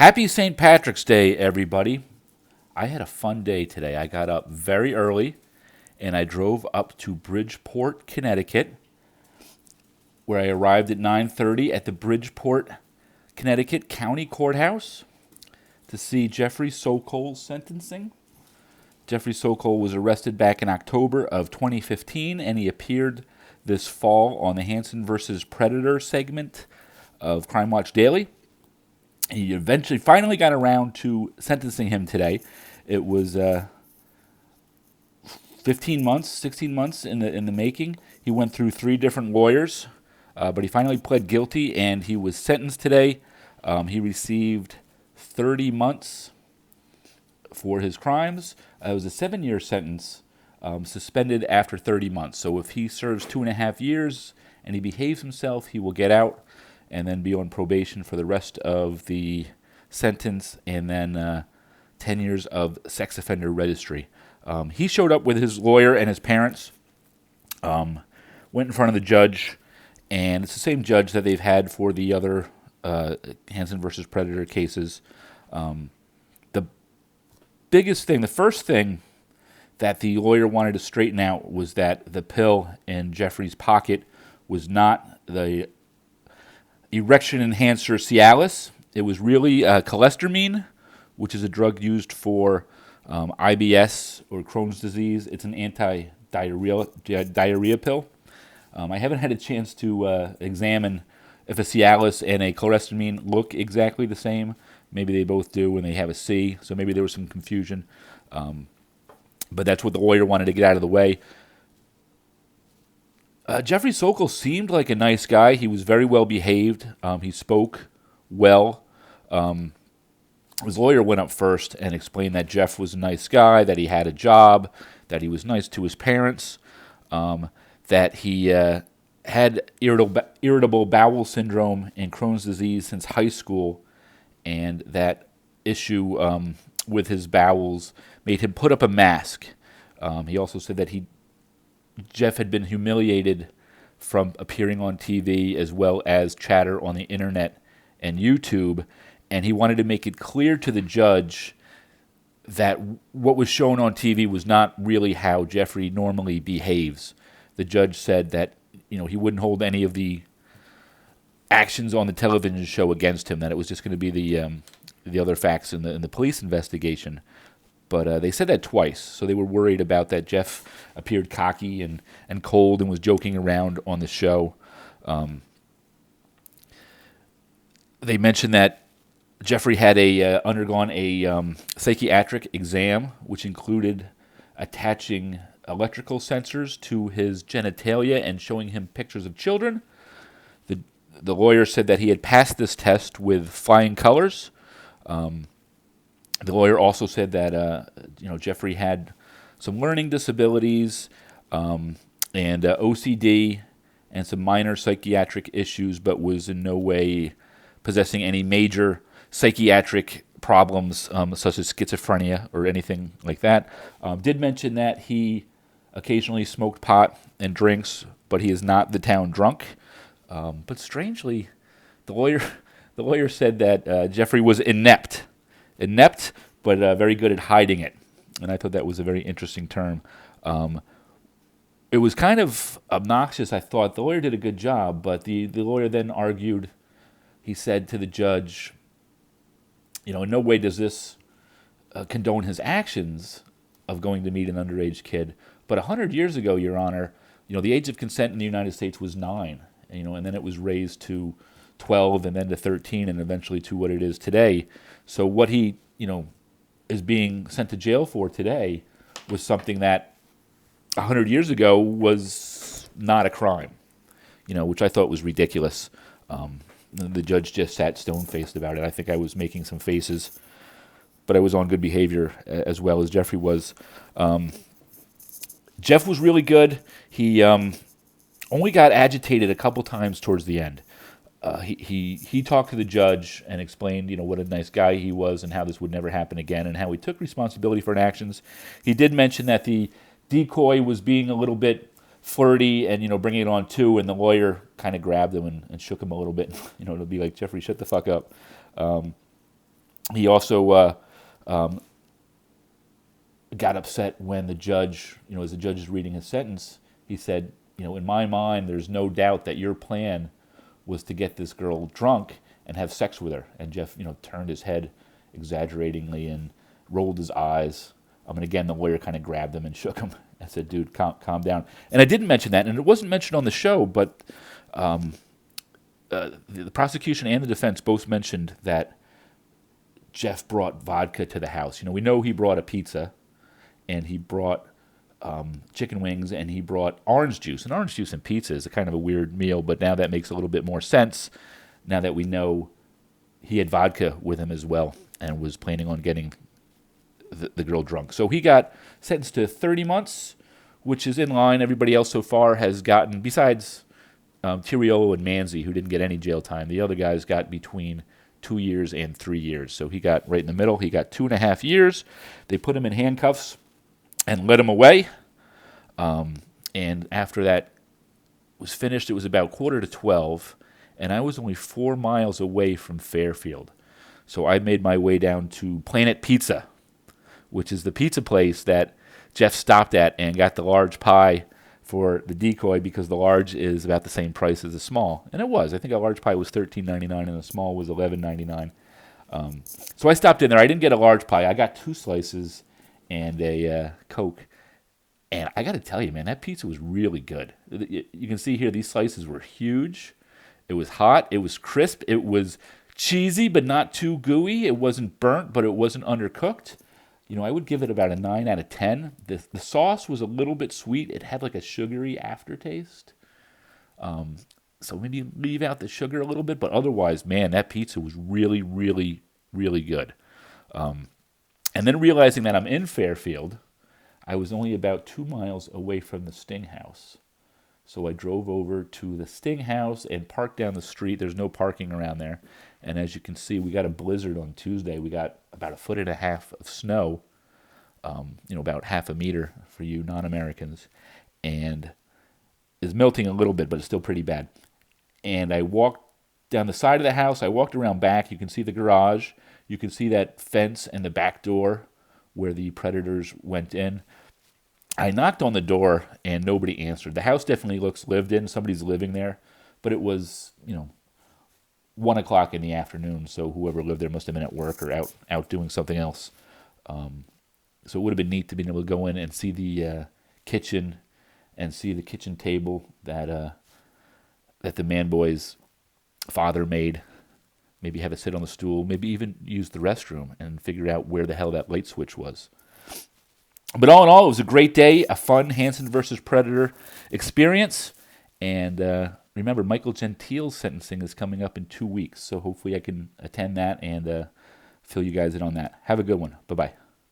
Happy St. Patrick's Day, everybody. I had a fun day today. I got up very early and I drove up to Bridgeport, Connecticut, where I arrived at 9:30 at the Bridgeport, Connecticut County Courthouse to see Jeffrey Sokol's sentencing. Jeffrey Sokol was arrested back in October of 2015, and he appeared this fall on the Hansen versus Predator segment of Crime Watch Daily. He eventually finally got around to sentencing him today. It was 15 months, 16 months in the making. He went through 3 different lawyers, but he finally pled guilty, and he was sentenced today. He received 30 months for his crimes. It was a 7-year sentence, suspended after 30 months. So if he serves 2.5 years and he behaves himself, he will get out and then be on probation for the rest of the sentence, and then 10 years of sex offender registry. He showed up with his lawyer and his parents, went in front of the judge, and it's the same judge that they've had for the other Hansen versus Predator cases. The biggest thing, the first thing that the lawyer wanted to straighten out was that the pill in Jeffrey's pocket was not the erection enhancer Cialis. It was really cholesterol, which is a drug used for IBS or Crohn's disease. It's an anti-diarrhea pill. I haven't had a chance to examine if a Cialis and a cholesterol look exactly the same. Maybe they both do, and they have a C, so maybe there was some confusion. But that's what the lawyer wanted to get out of the way. Jeffrey Sokol seemed like a nice guy. He was very well behaved. He spoke well. His lawyer went up first and explained that Jeff was a nice guy, that he had a job, that he was nice to his parents, that he had irritable bowel syndrome and Crohn's disease since high school, and that issue with his bowels made him put up a mask. He also said that Jeff had been humiliated from appearing on TV as well as chatter on the internet and YouTube, and he wanted to make it clear to the judge that what was shown on TV was not really how Jeffrey normally behaves. The judge said that he wouldn't hold any of the actions on the television show against him, that it was just going to be the other facts in the police investigation. But they said that twice, so they were worried about that Jeff appeared cocky and cold and was joking around on the show. They mentioned that Jeffrey had undergone a psychiatric exam, which included attaching electrical sensors to his genitalia and showing him pictures of children. The lawyer said that he had passed this test with flying colors. The lawyer also said that Jeffrey had some learning disabilities and OCD and some minor psychiatric issues, but was in no way possessing any major psychiatric problems such as schizophrenia or anything like that. Did mention that he occasionally smoked pot and drinks, but he is not the town drunk. But strangely, the lawyer said that Jeffrey was inept, but very good at hiding it. And I thought that was a very interesting term. It was kind of obnoxious, I thought. The lawyer did a good job, but the lawyer then argued, he said to the judge, in no way does this condone his actions of going to meet an underage kid. But 100 years ago, Your Honor, the age of consent in the United States was 9, and then it was raised to 12 and then to 13 and eventually to what it is today. So what he, is being sent to jail for today was something that 100 years ago was not a crime, which I thought was ridiculous. The judge just sat stone-faced about it. I think I was making some faces, but I was on good behavior as well as Jeffrey was. Jeff was really good. He only got agitated a couple times towards the end. He talked to the judge and explained, what a nice guy he was and how this would never happen again and how he took responsibility for his actions. He did mention that the decoy was being a little bit flirty and, bringing it on too, and the lawyer kind of grabbed him and shook him a little bit, to be like, Jeffrey, shut the fuck up. He also got upset when the judge, as the judge is reading his sentence, he said, in my mind, there's no doubt that your plan was to get this girl drunk and have sex with her. And Jeff, turned his head exaggeratingly and rolled his eyes. And again, the lawyer kind of grabbed him and shook him and said, dude, calm down. And I didn't mention that, and it wasn't mentioned on the show, but the prosecution and the defense both mentioned that Jeff brought vodka to the house. We know he brought a pizza, and he brought chicken wings, and he brought orange juice. And orange juice and pizza is a kind of a weird meal, but now that makes a little bit more sense now that we know he had vodka with him as well and was planning on getting the girl drunk. So he got sentenced to 30 months, which is in line. Everybody else so far has gotten, besides Tiriolo and Manzi, who didn't get any jail time, the other guys got between 2 years and 3 years. So he got right in the middle. He got 2.5 years. They put him in handcuffs and led him away. And after that was finished, it was about 11:45, and I was only 4 miles away from Fairfield. So I made my way down to Planet Pizza, which is the pizza place that Jeff stopped at and got the large pie for the decoy, because the large is about the same price as the small. And it was. I think a large pie was $13.99 and a small was $11.99. So I stopped in there. I didn't get a large pie. I got 2 slices and a Coke. And I got to tell you, man, that pizza was really good. You can see here these slices were huge. It was hot. It was crisp. It was cheesy but not too gooey. It wasn't burnt, but it wasn't undercooked. I would give it about a 9 out of 10. The sauce was a little bit sweet. It had like a sugary aftertaste. So maybe leave out the sugar a little bit. But otherwise, man, that pizza was really, really, really good. And then realizing that I'm in Fairfield, I was only about 2 miles away from the Sting House. So I drove over to the Sting House and parked down the street. There's no parking around there. And as you can see, we got a blizzard on Tuesday. We got about 1.5 feet of snow, about half a meter for you non-Americans. And it's melting a little bit, but it's still pretty bad. And I walked down the side of the house. I walked around back. You can see the garage. You can see that fence and the back door where the predators went in. I knocked on the door and nobody answered. The house definitely looks lived in. Somebody's living there. But it was, 1 o'clock in the afternoon, so whoever lived there must have been at work or out doing something else. So it would have been neat to be able to go in and see the kitchen and see the kitchen table that the man boy's father made. Maybe have it sit on the stool. Maybe even use the restroom and figure out where the hell that light switch was. But all in all, it was a great day, a fun Hansen versus Predator experience. And remember, Michael Gentile's sentencing is coming up in 2 weeks, so hopefully I can attend that and fill you guys in on that. Have a good one. Bye-bye.